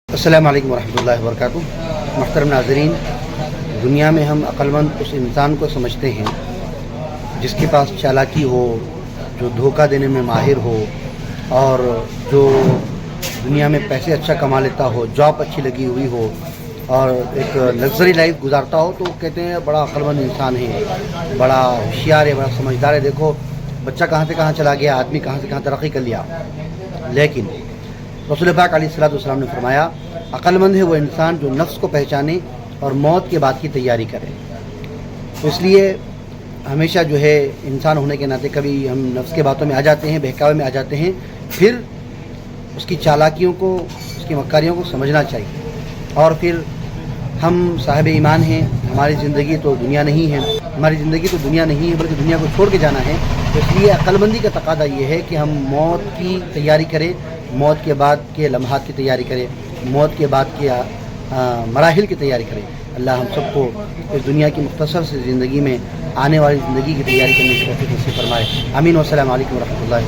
السلام علیکم ورحمۃ اللہ وبرکاتہ۔ محترم ناظرین، دنیا میں ہم عقل مند اس انسان کو سمجھتے ہیں جس کے پاس چالاکی ہو، جو دھوکہ دینے میں ماہر ہو، اور جو دنیا میں پیسے اچھا کما لیتا ہو، جاب اچھی لگی ہوئی ہو اور ایک لگژری لائف گزارتا ہو، تو کہتے ہیں بڑا عقل مند انسان ہے، بڑا ہوشیار ہے، بڑا سمجھدار ہے۔ دیکھو بچہ کہاں سے کہاں چلا گیا، آدمی کہاں سے کہاں ترقی کر لیا۔ لیکن رسول پاک علیہ الصلوۃ والسلام نے فرمایا، عقل مند ہے وہ انسان جو نفس کو پہچانے اور موت کے بعد کی تیاری کرے۔ تو اس لیے ہمیشہ جو ہے انسان ہونے کے ناطے کبھی ہم نفس کے باتوں میں آ جاتے ہیں، بہکاوے میں آ جاتے ہیں، پھر اس کی چالاکیوں کو، اس کی مکاریوں کو سمجھنا چاہیے۔ اور پھر ہم صاحب ایمان ہیں، ہماری زندگی تو دنیا نہیں ہے، ہماری زندگی تو دنیا نہیں ہے بلکہ دنیا کو چھوڑ کے جانا ہے۔ تو اس لیے عقل مندی کا تقاضا یہ ہے کہ ہم موت کی تیاری کریں، موت کے بعد کے لمحات کی تیاری کریں، موت کے بعد کے مراحل کی تیاری کریں۔ اللہ ہم سب کو اس دنیا کی مختصر سی زندگی میں آنے والی زندگی کی تیاری کرنے کی توفیق نصیب فرمائے۔ آمین۔ والسلام علیکم ورحمۃ اللہ وبرکاتہ۔